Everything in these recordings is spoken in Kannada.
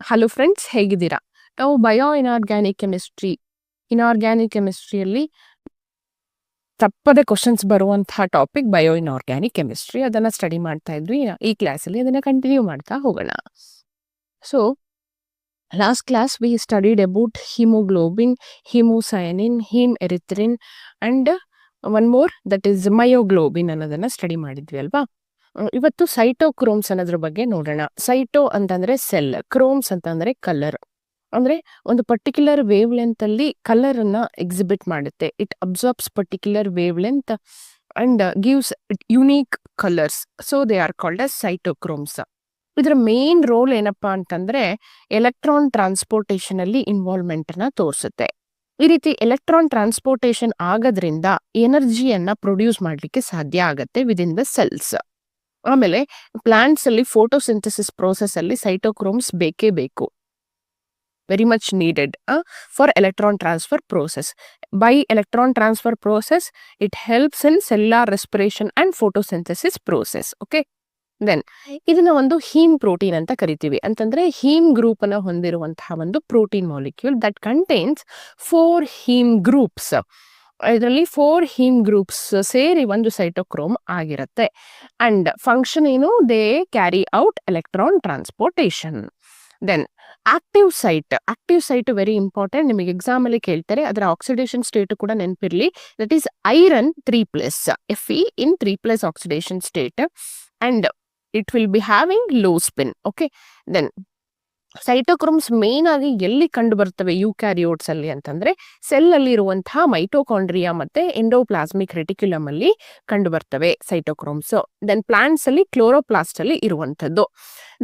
ಹಲೋ ಫ್ರೆಂಡ್ಸ್, ಹೇಗಿದ್ದೀರಾ? ನಾವು ಇನ್ಆರ್ಗ್ಯಾನಿಕ್ ಕೆಮಿಸ್ಟ್ರಿಯಲ್ಲಿ ತಪ್ಪದೆ ಕ್ವಶನ್ಸ್ ಬರುವಂತಹ ಟಾಪಿಕ್ ಬಯೋ ಇನ್ಆರ್ಗ್ಯಾನಿಕ್ ಕೆಮಿಸ್ಟ್ರಿ. ಅದನ್ನ ಸ್ಟಡಿ ಮಾಡ್ತಾ ಇದ್ವಿ. ಈ ಕ್ಲಾಸಲ್ಲಿ ಅದನ್ನ ಕಂಟಿನ್ಯೂ ಮಾಡ್ತಾ ಹೋಗೋಣ. So last class we studied about haemoglobin, haemocyanin, haemerythrin and one more that is myoglobin ಅನ್ನೋದನ್ನ ಸ್ಟಡಿ ಮಾಡಿದ್ವಿ ಅಲ್ವಾ. ಇವತ್ತು ಸೈಟೋಕ್ರೋಮ್ಸ್ ಅನ್ನೋದ್ರ ಬಗ್ಗೆ ನೋಡೋಣ. ಸೈಟೋ ಅಂತಂದ್ರೆ ಸೆಲ್, ಕ್ರೋಮ್ಸ್ ಅಂತಂದ್ರೆ ಕಲರ್. ಅಂದ್ರೆ ಒಂದು ಪರ್ಟಿಕ್ಯುಲರ್ ವೇವ್ ಲೆಂತ್ ಅಲ್ಲಿ ಕಲರ್ ಅನ್ನ ಎಕ್ಸಿಬಿಟ್ ಮಾಡುತ್ತೆ. It absorbs particular wavelength and gives unique colours. So they are called as cytochromes. ಇದರ ಮೇನ್ ರೋಲ್ ಏನಪ್ಪಾ ಅಂತಂದ್ರೆ ಎಲೆಕ್ಟ್ರಾನ್ ಟ್ರಾನ್ಸ್ಪೋರ್ಟೇಷನ್ ಅಲ್ಲಿ ಇನ್ವಾಲ್ವ್ಮೆಂಟ್ ಅನ್ನ ತೋರಿಸುತ್ತೆ. ಈ ರೀತಿ ಎಲೆಕ್ಟ್ರಾನ್ ಟ್ರಾನ್ಸ್ಪೋರ್ಟೇಷನ್ ಆಗೋದ್ರಿಂದ ಎನರ್ಜಿಯನ್ನ ಪ್ರೊಡ್ಯೂಸ್ ಮಾಡ್ಲಿಕ್ಕೆ ಸಾಧ್ಯ ಆಗತ್ತೆ ವಿದಿನ್ ದ ಸೆಲ್ಸ್. ಆಮೇಲೆ ಪ್ಲಾಂಟ್ಸ್ ಅಲ್ಲಿ ಫೋಟೋಸಿಂಥಸಿಸ್ ಪ್ರೋಸೆಸ್ ಅಲ್ಲಿ ಸೈಟೋಕ್ರೋಮ್ಸ್ ಬೇಕೇ ಬೇಕು. Very much needed for electron transfer process. By electron transfer process it helps in cellular respiration and photosynthesis process. Okay, then ಇದನ್ನ ಒಂದು ಹೀಮ್ ಪ್ರೋಟೀನ್ ಅಂತ ಕರಿತೀವಿ. ಅಂತಂದ್ರೆ ಹೀಮ್ ಗ್ರೂಪ್ ಅನ್ನ ಹೊಂದಿರುವಂತಹ ಒಂದು protein molecule that contains 4 haem groups. ಇದರಲ್ಲಿ 4 ಹೀಮ್ ಗ್ರೂಪ್ಸ್ ಸೇರಿ ಒಂದು ಸೈಟೋಕ್ರೋಮ್ ಆಗಿರುತ್ತೆ. ಅಂಡ್ ಫಂಕ್ಷನ್ ಏನು? They carry out electron transportation. Then active site very important. ನಿಮಗೆ ಎಕ್ಸಾಮ್ ಅಲ್ಲಿ ಕೇಳ್ತಾರೆ. ಅದರ ಆಕ್ಸಿಡೇಷನ್ ಸ್ಟೇಟ್ ಕೂಡ ನೆನಪಿರ್ಲಿ. That is iron 3+, Fe in 3+ oxidation state and it will be having low spin. Okay, then cytochromes main ಆಗಿ ಎಲ್ಲಿ ಕಂಡು ಬರ್ತವೆ ಯೂಕ್ಯಾರಿಯೋಟ್ಸ್ ಅಲ್ಲಿ ಅಂತಂದ್ರೆ ಸೆಲ್ ಅಲ್ಲಿ ಇರುವಂತಹ ಮೈಟೋಕಾಂಡ್ರಿಯಾ ಮತ್ತೆ ಎಂಡೋಪ್ಲಾಸ್ಮಿಕ್ ರೆಟಿಕ್ಯುಲಮ್ ಅಲ್ಲಿ ಕಂಡು ಬರ್ತವೆ ಸೈಟೋಕ್ರೋಮ್ಸ್. ದೆನ್ ಪ್ಲಾಂಟ್ಸ್ ಅಲ್ಲಿ ಕ್ಲೋರೋಪ್ಲಾಸ್ಟ್ ಅಲ್ಲಿ ಇರುವಂತದ್ದು.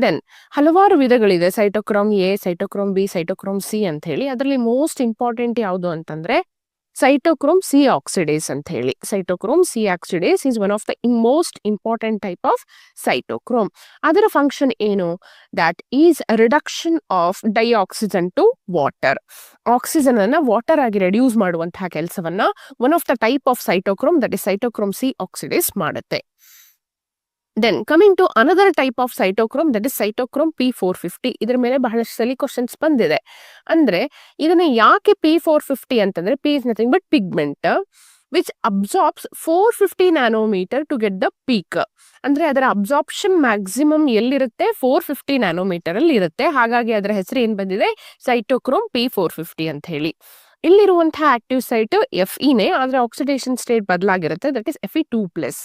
ದೆನ್ ಹಲವಾರು ವಿಧಗಳಿದೆ. ಸೈಟೋಕ್ರೋಮ್ ಎ, ಸೈಟೋಕ್ರೋಮ್ ಬಿ, ಸೈಟೋಕ್ರೋಮ್ ಸಿ ಅಂತ ಹೇಳಿ. ಅದರಲ್ಲಿ ಮೋಸ್ಟ್ ಇಂಪಾರ್ಟೆಂಟ್ ಯಾವುದು ಅಂತಂದ್ರೆ ಸೈಟೋಕ್ರೋಮ್ ಸಿ ಆಕ್ಸಿಡೇಸ್ ಅಂತ ಹೇಳಿ. Cytochrome C oxidase is one of the most important type of cytochrome. ಅದರ ಫಂಕ್ಷನ್ ಏನು? That is reduction of dioxygen to water. Oxygen ಅನ್ನ ವಾಟರ್ ಆಗಿ ರೆಡ್ಯೂಸ್ ಮಾಡುವಂತಹ ಕೆಲಸವನ್ನ one of the type of cytochrome that is cytochrome C oxidase ಮಾಡುತ್ತೆ. Then coming to another type of cytochrome that is cytochrome P450. ಇದರ ಮೇಲೆ ಬಹಳಷ್ಟು ಸಲ ಕ್ವಶನ್ಸ್ ಬಂದಿದೆ. ಅಂದ್ರೆ ಇದನ್ನ ಯಾಕೆ P450 ಅಂತಂದ್ರೆ P is nothing but pigment which absorbs 450 nanometer to get the peak. ಅಂದ್ರೆ ಅದರ ಅಬ್ಸಾರ್ಪ್ಷನ್ ಮ್ಯಾಕ್ಸಿಮಮ್ ಎಲ್ಲಿರುತ್ತೆ? 450 ನ್ಯಾನೋಮೀಟರ್ ಅಲ್ಲಿ ಇರುತ್ತೆ. ಹಾಗಾಗಿ ಅದರ ಹೆಸರು ಏನ್ ಬಂದಿದೆ? ಸೈಟೋಕ್ರೋಮ್ P450 ಅಂತ ಹೇಳಿ. ಇಲ್ಲಿರುವಂತಹ ಆಕ್ಟಿವ್ ಸೈಟ್ Feನೇ, ಆದ್ರೆ ಆಕ್ಸಿಡೇಷನ್ ಸ್ಟೇಟ್ ಬದಲಾಗಿರುತ್ತೆ. That is Fe2+.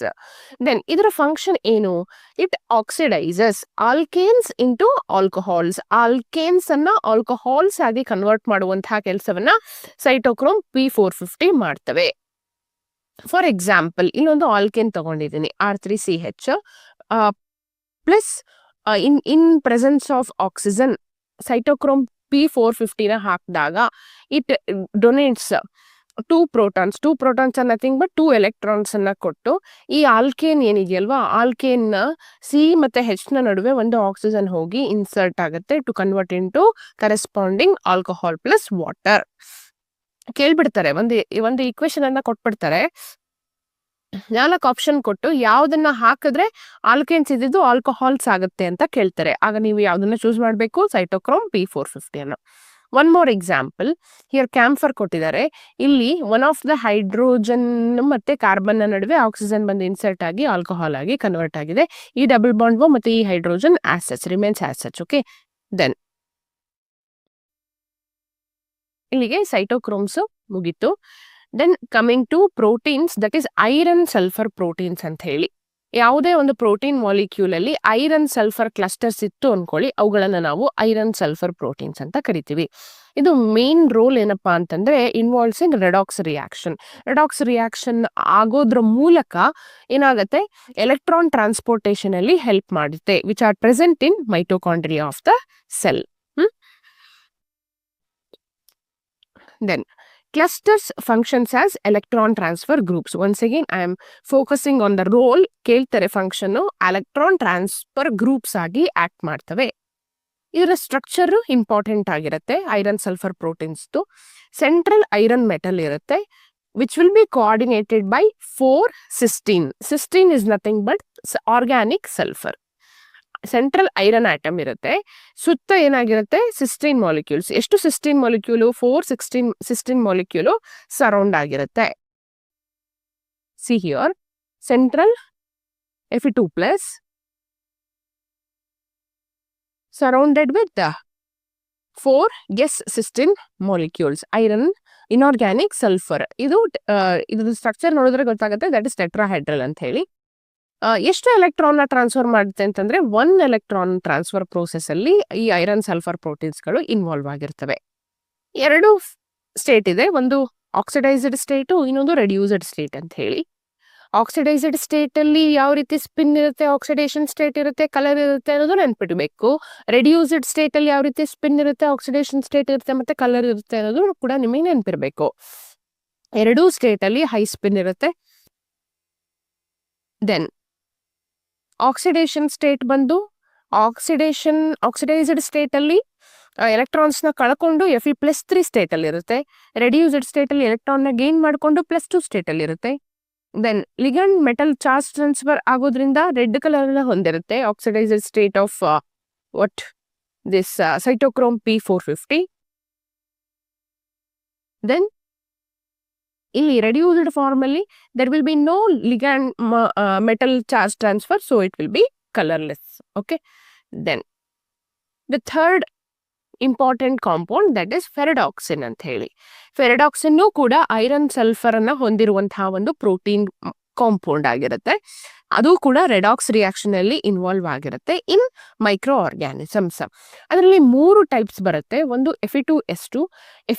ದೆನ್ ಇದರ ಫಂಕ್ಷನ್ ಏನು? It oxidises alkanes into alcohols. Alkanes ಅನ್ನ ಆಲ್ಕೋಹಾಲ್ಸ್ ಆಗಿ ಕನ್ವರ್ಟ್ ಮಾಡುವಂತಹ ಕೆಲಸವನ್ನ ಸೈಟೋಕ್ರೋಮ್ P450 ಮಾಡ್ತವೆ. ಫಾರ್ ಎಕ್ಸಾಂಪಲ್, ಇಲ್ಲೊಂದು ಆಲ್ಕೇನ್ ತಗೊಂಡಿದ್ದೀನಿ, R3CH plus in presence of oxygen cytochrome P450 ಹಾಕಿದಾಗ it donates 2 protons. 2 protons nothing but 2 electrons ಅನ್ನ ಕೊಟ್ಟು ಈ ಆಲ್ಕೇನ್ ಏನಿದೆಯಲ್ವಾ, ಆಲ್ಕೇನ್ ಸಿ ಮತ್ತೆ H ನ ನಡುವೆ ಒಂದು ಆಕ್ಸಿಜನ್ ಹೋಗಿ ಇನ್ಸರ್ಟ್ ಆಗುತ್ತೆ to convert into corresponding alcohol plus water. ಕೇಳ್ಬಿಡ್ತಾರೆ, ಒಂದು ಈಕ್ವೇಶನ್ ಅನ್ನ ಕೊಟ್ಬಿಡ್ತಾರೆ. 4 ಆಪ್ಷನ್ ಕೊಟ್ಟು ಯಾವ್ದನ್ನ ಹಾಕಿದ್ರೆ ಆಲ್ಕೇನ್ಸ್ ಇದ್ದಿದ್ದು ಆಲ್ಕೋಹಾಲ್ಸ್ ಆಗುತ್ತೆ ಅಂತ ಕೇಳ್ತಾರೆ. ಆಗ ನೀವು ಯಾವ್ದನ್ನ ಚೂಸ್ ಮಾಡಬೇಕು? ಸೈಟೋಕ್ರೋಮ್ P450 ಅನ್ನು. One more example, here camphor ಕೊಟ್ಟಿದ್ದಾರೆ. ಇಲ್ಲಿ ಒನ್ ಆಫ್ ದ ಹೈಡ್ರೋಜನ್ ಮತ್ತೆ ಕಾರ್ಬನ್ ನಡುವೆ ಆಕ್ಸಿಜನ್ ಬಂದು ಇನ್ಸರ್ಟ್ ಆಗಿ ಆಲ್ಕೋಹಾಲ್ ಆಗಿ ಕನ್ವರ್ಟ್ ಆಗಿದೆ. ಈ ಡಬಲ್ ಬಾಂಡ್ ಮತ್ತೆ ಈ hydrogen as such remains as such. Okay, then ಇಲ್ಲಿಗೆ ಸೈಟೋಕ್ರೋಮ್ಸ್ ಮುಗೀತು. Then coming to proteins that is iron sulphur proteins ಅಂತ ಹೇಳಿ. ಯಾವುದೇ ಒಂದು ಪ್ರೋಟೀನ್ ಮಾಲಿಕ್ಯೂಲ್ ಅಲ್ಲಿ ಐರನ್ ಸಲ್ಫರ್ ಕ್ಲಸ್ಟರ್ಸ್ ಇತ್ತು ಅನ್ಕೊಳ್ಳಿ, ಅವುಗಳನ್ನ ನಾವು ಐರನ್ ಸಲ್ಫರ್ ಪ್ರೋಟೀನ್ಸ್ ಅಂತ ಕರಿತೀವಿ. ಇದು ಮೇನ್ ರೋಲ್ ಏನಪ್ಪಾ ಅಂತಂದ್ರೆ ಇನ್ವಾಲ್ವ್ಸ್ ಇನ್ ರೆಡಾಕ್ಸ್ ರಿಯಾಕ್ಷನ್. ರೆಡಾಕ್ಸ್ ರಿಯಾಕ್ಷನ್ ಆಗೋದ್ರ ಮೂಲಕ ಏನಾಗುತ್ತೆ? ಎಲೆಕ್ಟ್ರಾನ್ ಟ್ರಾನ್ಸ್ಪೋರ್ಟೇಷನ್ ಅಲ್ಲಿ ಹೆಲ್ಪ್ ಮಾಡುತ್ತೆ, which are present in mitochondria of the cell. Then clusters functions as electron transfer groups. Once again I am focusing on the role. ಕೇಳ್ತಾರೆ ಫಂಕ್ಷನ್ ಎಲೆಕ್ಟ್ರಾನ್ ಟ್ರಾನ್ಸ್ಫರ್ ಗ್ರೂಪ್ಸ್ ಆಗಿ ಆಕ್ಟ್ ಮಾಡ್ತವೆ. ಇದರ ಸ್ಟ್ರಕ್ಚರ್ ಇಂಪಾರ್ಟೆಂಟ್ ಆಗಿರುತ್ತೆ. Iron sulphur proteins central iron metal ಇರುತ್ತೆ which will be coordinated by 4 cysteine. Cysteine is nothing but organic sulfur. Central iron atom ಇರುತ್ತೆ, ಸುತ್ತ ಏನಾಗಿರುತ್ತೆ ಸಿಸ್ಟೀನ್ ಮಾಲಿಕ್ಯೂಲ್ಸ್. ಎಷ್ಟು cysteine molecule? 4 cysteine molecule surround ಆಗಿರುತ್ತೆ. See here, central Fe2+ surrounded with the 4 cysteine molecules, iron, inorganic, sulfur. ಇದು ಸ್ಟ್ರಕ್ಚರ್ ನೋಡಿದ್ರೆ ಗೊತ್ತಾಗುತ್ತೆ, ದಟ್ ಇಸ್ ಟೆಟ್ರಾಹೆಡ್ರಲ್ ಅಂತ ಹೇಳಿ. ಎಷ್ಟು ಎಲೆಕ್ಟ್ರಾನ್ ಟ್ರಾನ್ಸ್ಫರ್ ಮಾಡುತ್ತೆ ಅಂತಂದ್ರೆ 1 ಎಲೆಕ್ಟ್ರಾನ್ ಟ್ರಾನ್ಸ್ಫರ್ ಪ್ರೋಸೆಸ್ ಅಲ್ಲಿ ಈ ಐರನ್ ಸಲ್ಫರ್ ಪ್ರೋಟೀನ್ಸ್ಗಳು ಇನ್ವಾಲ್ವ್ ಆಗಿರ್ತವೆ. 2 ಸ್ಟೇಟ್ ಇದೆ, ಒಂದು ಆಕ್ಸಿಡೈಸ್ಡ್ ಸ್ಟೇಟ್, ಇನ್ನೊಂದು ರೆಡ್ಯೂಸ್ಡ್ ಸ್ಟೇಟ್ ಅಂತ ಹೇಳಿ. ಆಕ್ಸಿಡೈಸ್ಡ್ ಸ್ಟೇಟ್ ಅಲ್ಲಿ ಯಾವ ರೀತಿ ಸ್ಪಿನ್ ಇರುತ್ತೆ, ಆಕ್ಸಿಡೇಷನ್ ಸ್ಟೇಟ್ ಇರುತ್ತೆ, ಕಲರ್ ಇರುತ್ತೆ ಅನ್ನೋದು ನೆನ್ಪಿಡ್ಬೇಕು. ರೆಡ್ಯೂಸ್ಡ್ ಸ್ಟೇಟ್ ಅಲ್ಲಿ ಯಾವ ರೀತಿ ಸ್ಪಿನ್ ಇರುತ್ತೆ, ಆಕ್ಸಿಡೇಷನ್ ಸ್ಟೇಟ್ ಇರುತ್ತೆ ಮತ್ತೆ ಕಲರ್ ಇರುತ್ತೆ ಅನ್ನೋದು ಕೂಡ ನಿಮಗೆ ನೆನ್ಪಿರ್ಬೇಕು. 2 ಸ್ಟೇಟ್ ಅಲ್ಲಿ ಹೈ ಸ್ಪಿನ್ ಇರುತ್ತೆ. ದೆನ್ ಆಕ್ಸಿಡೇಷನ್ ಸ್ಟೇಟ್ ಬಂದು ಆಕ್ಸಿಡೈಸ್ಡ್ ಸ್ಟೇಟ್ ಅಲ್ಲಿ ಎಲೆಕ್ಟ್ರಾನ್ಸ್ ನ ಕಳ್ಕೊಂಡು Fe+3 ಸ್ಟೇಟ್ ಅಲ್ಲಿ ಇರುತ್ತೆ. ರೆಡ್ಯೂಸ್ಡ್ ಸ್ಟೇಟ್ ಅಲ್ಲಿ ಎಲೆಕ್ಟ್ರಾನ್ ನ ಗೇನ್ ಮಾಡ್ಕೊಂಡು +2 ಸ್ಟೇಟ್ ಅಲ್ಲಿ ಇರುತ್ತೆ. Then ligand metal charge transfer ಆಗೋದ್ರಿಂದ ರೆಡ್ ಕಲರ್ ಹೊಂದಿರುತ್ತೆ, oxidised state of this cytochrome P450. Then ಇಲ್ಲಿ ರೆಡ್ಯೂಸ್ಡ್ ಫಾರ್ಮ್ ಅಲ್ಲಿ there will be no ligand metal charge transfer, so it will be colorless. Okay, then the third important compound that is ferredoxin ಅಂತ ಹೇಳಿ. ಫೆರಡಾಕ್ಸಿನ್ ಕೂಡ ಐರನ್ ಸಲ್ಫರ್ ಅನ್ನ ಹೊಂದಿರುವಂತಹ ಒಂದು ಪ್ರೋಟೀನ್ ಕಾಂಪೌಂಡ್ ಆಗಿರುತ್ತೆ. ಅದು ಕೂಡ ರೆಡಾಕ್ಸ್ ರಿಯಾಕ್ಷನ್ ಅಲ್ಲಿ ಇನ್ವಾಲ್ವ್ ಆಗಿರುತ್ತೆ ಇನ್ ಮೈಕ್ರೋ ಆರ್ಗ್ಯಾನಿಸಮ್ಸ್. ಅದರಲ್ಲಿ 3 ಟೈಪ್ಸ್ ಬರುತ್ತೆ. ಒಂದು Fe2S2,